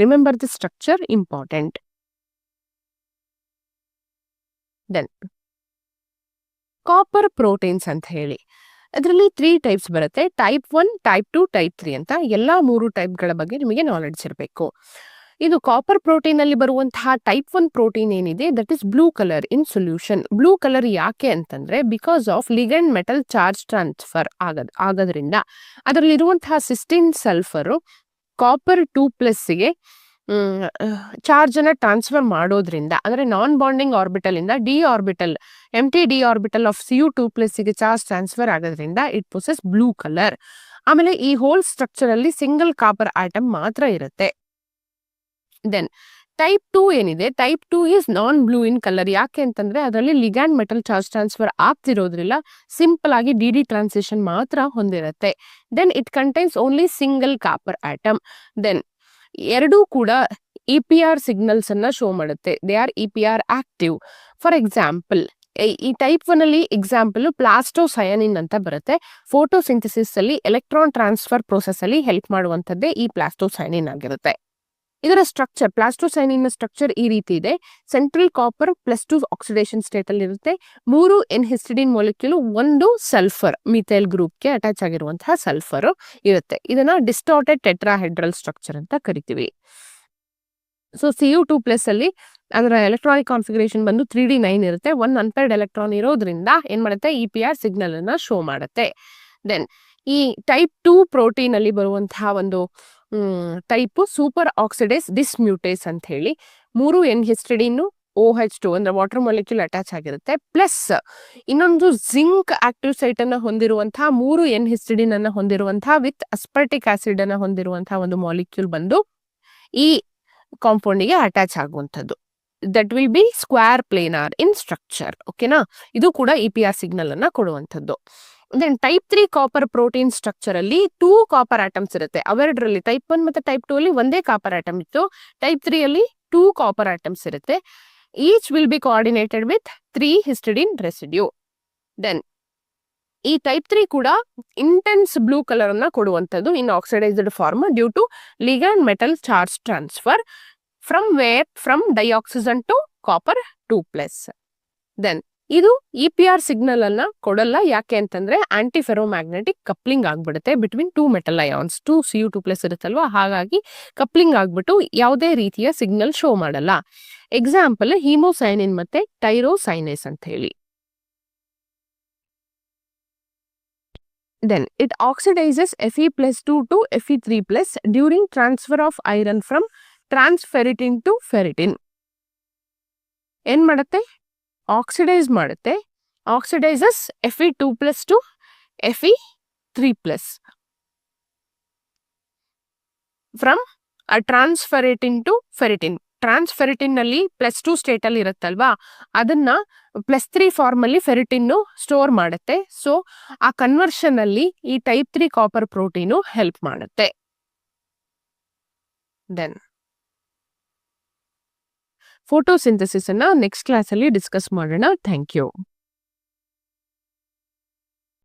Remember the structure, important. Then copper proteins ಅಂತ ಹೇಳಿ, ಅದರಲ್ಲಿ 3 ಟೈಪ್ಸ್ ಬರುತ್ತೆ. ಟೈಪ್ 1, ಟೈಪ್ 2, ಟೈಪ್ 3 ಅಂತ. ಎಲ್ಲಾ 3 ಟೈಪ್ಗಳ ಬಗ್ಗೆ ನಿಮಗೆ ನಾಲೆಡ್ಜ್ ಇರಬೇಕು. ಇದು ಕಾಪರ್ ಪ್ರೋಟೀನ್ ಅಲ್ಲಿ ಬರುವಂತಹ ಟೈಪ್ 1 ಪ್ರೋಟೀನ್ ಏನಿದೆ, that is blue colour in solution. Blue colour ಯಾಕೆ ಅಂತಂದ್ರೆ, because of ligand metal charge transfer ಆಗೋದ್ರಿಂದ ಅದರಲ್ಲಿರುವಂತಹ ಸಿಸ್ಟೀನ್ ಸಲ್ಫರ್ ಕಾಪರ್ 2+ ಚಾರ್ಜ್ ಅನ್ನ ಟ್ರಾನ್ಸ್ಫರ್ ಮಾಡೋದ್ರಿಂದ, ಅಂದ್ರೆ ನಾನ್ ಬಾಂಡಿಂಗ್ ಆರ್ಬಿಟಲ್ ಇಂದ ಎಂಟಿ ಡಿ ಆರ್ಬಿಟಲ್ ಆಫ್ Cu2+ ಗೆ ಚಾರ್ಜ್ ಟ್ರಾನ್ಸ್ಫರ್ ಆಗೋದ್ರಿಂದ ಇಟ್ ಪೊಸೆಸ್ ಬ್ಲೂ ಕಲರ್. ಆಮೇಲೆ ಈ ಹೋಲ್ ಸ್ಟ್ರಕ್ಚರ್ ಅಲ್ಲಿ ಸಿಂಗಲ್ ಕಾಪರ್ ಆಟಮ್ ಮಾತ್ರ ಇರುತ್ತೆ. ದೆನ್ ಟೈಪ್ 2 ಏನಿದೆ, type 2 is non blue in colour. ಯಾಕೆ ಅಂತಂದ್ರೆ ಅದರಲ್ಲಿ ಲಿಗ್ಯಾಂಡ್ ಮೆಟಲ್ ಚಾರ್ಜ್ ಟ್ರಾನ್ಸ್ಫರ್ ಆಗ್ತಿರೋದ್ರಿಂದ ಸಿಂಪಲ್ ಆಗಿ ಡಿ ಟ್ರಾನ್ಸಿಷನ್ ಮಾತ್ರ ಹೊಂದಿರುತ್ತೆ. Then it contains only single copper atom. Then ಎರಡೂ ಕೂಡ EPR ಸಿಗ್ನಲ್ಸ್ ಅನ್ನ ಶೋ ಮಾಡುತ್ತೆ. They are EPR active. For example, ಈ ಟೈಪ್ 1 ಅಲ್ಲಿ ಎಕ್ಸಾಂಪಲ್ ಪ್ಲಾಸ್ಟೋಸಯಾನಿನ್ ಅಂತ ಬರುತ್ತೆ. ಫೋಟೋಸಿಂಥಸಿಸ್ ಅಲ್ಲಿ ಎಲೆಕ್ಟ್ರಾನ್ ಟ್ರಾನ್ಸ್ಫರ್ ಪ್ರೋಸೆಸ್ ಅಲ್ಲಿ ಹೆಲ್ಪ್ ಮಾಡುವಂತದ್ದೇ ಈ ಪ್ಲಾಸ್ಟೋಸಯಾನಿನ್ ಆಗಿರುತ್ತೆ. ಇದರ ಸ್ಟ್ರಕ್ಚರ್, ಪ್ಲಾಸ್ಟೋಸೈನಿನ್ ಸ್ಟ್ರಕ್ಚರ್ ಈ ರೀತಿ ಇದೆ. ಸೆಂಟ್ರಲ್ ಕಾಪರ್ +2 ಆಕ್ಸಿಡೇಷನ್ ಸ್ಟೇಟ್ ಅಲ್ಲಿ ಇರುತ್ತೆ. 3 N-ಹಿಸ್ಟಿಡಿನ್ ಮಾಲಿಕ್ಯೂಲ್, 1 ಸಲ್ಫರ್ ಮಿಥೈಲ್ ಗ್ರೂಪ್ಗೆ ಅಟ್ಯಾಚ್ ಆಗಿರುವಂತಹ ಸಲ್ಫರ್ ಇರುತ್ತೆ. ಇದನ್ನ ಡಿಸ್ಟಾರ್ಟೆಡ್ ಟೆಟ್ರಾಹೆಡ್ರಲ್ ಸ್ಟ್ರಕ್ಚರ್ ಅಂತ ಕರಿತೀವಿ. ಸೊ Cu2+ ಅಲ್ಲಿ ಅದರ ಎಲೆಕ್ಟ್ರಾನಿಕ್ ಕಾನ್ಫಿಗರೇಷನ್ ಬಂದು 3D9 ಇರುತ್ತೆ. 1 ಅನ್ಪೇರ್ಡ್ ಎಲೆಕ್ಟ್ರಾನ್ ಇರೋದ್ರಿಂದ ಏನ್ ಮಾಡುತ್ತೆ, EPR ಸಿಗ್ನಲ್ ಅನ್ನ ಶೋ ಮಾಡುತ್ತೆ. ದೆನ್ ಈ ಟೈಪ್ 2 ಪ್ರೋಟೀನ್ ಅಲ್ಲಿ ಬರುವಂತಹ ಒಂದು ಟೈಪ್ ಸೂಪರ್ ಆಕ್ಸಿಡೇಸ್ ಡಿಸ್ಮ್ಯೂಟೇಸ್ ಅಂತ ಹೇಳಿ. 3 N-ಹಿಸ್ಟಿಡಿನ್ OH2 ಅಂದ್ರೆ ವಾಟರ್ ಮಾಲಿಕ್ಯೂಲ್ ಅಟ್ಯಾಚ್ ಆಗಿರುತ್ತೆ. ಪ್ಲಸ್ ಇನ್ನೊಂದು ಜಿಂಕ್ ಆಕ್ಟಿವ್ ಸೈಟ್ ಅನ್ನ ಹೊಂದಿರುವಂತಹ 3 N-ಹಿಸ್ಟಿಡಿನ್ ಅನ್ನ ಹೊಂದಿರುವಂತಹ ವಿತ್ ಅಸ್ಪರ್ಟಿಕ್ ಆಸಿಡ್ ಅನ್ನ ಹೊಂದಿರುವಂತಹ ಒಂದು ಮಾಲಿಕ್ಯೂಲ್ ಬಂದು ಈ ಕಾಂಪೌಂಡ್ ಗೆ ಅಟ್ಯಾಚ್ ಆಗುವಂಥದ್ದು. That will be square planar in structure. ಓಕೆನಾ, ಇದು ಕೂಡ EPR ಸಿಗ್ನಲ್ ಅನ್ನ ಕೊಡುವಂಥದ್ದು. Than type 3 copper protein structure ಅಲ್ಲಿ 2 ಕಾಪರ್ ಆಟಮ್ಸ್ ಇರುತ್ತೆ. ಅವೆರಡರಲ್ಲಿ ಟೈಪ್ 1 ಮತ್ತೆ ಟೈಪ್ 2 ಅಲ್ಲಿ ಒಂದೇ ಕಾಪರ್ ಆಟಮ್ ಇತ್ತು. ಟೈಪ್ 3 ಅಲ್ಲಿ 2 ಕಾಪರ್ ಆಟಮ್ಸ್ ಇರುತ್ತೆ. Each will be coordinated with 3 histidine residue. Then ಈ ಟೈಪ್ 3 ಕೂಡ ಇಂಟೆನ್ಸ್ ಬ್ಲೂ ಕಲರ್ ಅನ್ನ ಕೊಡುವಂತದ್ದು in oxidised form due to ligand metal charge transfer from dioxygen to copper 2+. Then ಇದು EPR ಸಿಗ್ನಲ್ ಅನ್ನ ಕೊಡಲ್ಲ. ಯಾಕೆ ಅಂತಂದ್ರೆ ಆಂಟಿ ಫೆರೋಮ್ಯಾಗ್ನೆಟಿಕ್ ಕಪ್ಲಿಂಗ್ ಆಗ್ಬಿಡುತ್ತೆ ಬಿಟ್ವೀನ್ 2 ಮೆಟಲ್ ಅಯಾನ್ಸ್. 2 Cu2+ ಇರುತ್ತಲ್ವಾ, ಹಾಗಾಗಿ ಕಪ್ಲಿಂಗ್ ಆಗ್ಬಿಟ್ಟು ಯಾವುದೇ ರೀತಿಯ ಸಿಗ್ನಲ್ ಶೋ ಮಾಡಲ್ಲ. ಎಕ್ಸಾಂಪಲ್ ಹೀಮೋಸೈನಿನ್ ಮತ್ತೆ ಟೈರೋಸೈನೇಸ್ ಅಂತ ಹೇಳಿ. Then it oxidizes Fe+2 to Fe3+ during transfer of iron from transferritin to ferritin. ಏನ್ ಮಾಡುತ್ತೆ? ಆಕ್ಸಿಡೈಸ್ ಮಾಡುತ್ತೆ. Oxidises Fe2+ to Fe3+ from transferrin to ferritin. Transferrin ನಲ್ಲಿ +2 ಸ್ಟೇಟ್ ಅಲ್ಲಿ ಇರುತ್ತಲ್ವಾ, ಅದನ್ನ +3 ಫಾರ್ಮ್ ಅಲ್ಲಿ ಫೆರಿಟಿನ್ ಸ್ಟೋರ್ ಮಾಡುತ್ತೆ. ಸೊ ಆ ಕನ್ವರ್ಷನ್ ಅಲ್ಲಿ ಈ ಟೈಪ್ 3 ಕಾಪರ್ ಪ್ರೋಟೀನು ಹೆಲ್ಪ್ ಮಾಡುತ್ತೆ. ದೆನ್ ಫೋಟೋಸಿಂಥಸಿಸ್ ಅನ್ನ ನೆಕ್ಸ್ಟ್ ಕ್ಲಾಸ್ ಅಲ್ಲಿ ಡಿಸ್ಕಸ್ ಮಾಡೋಣ. Thank you.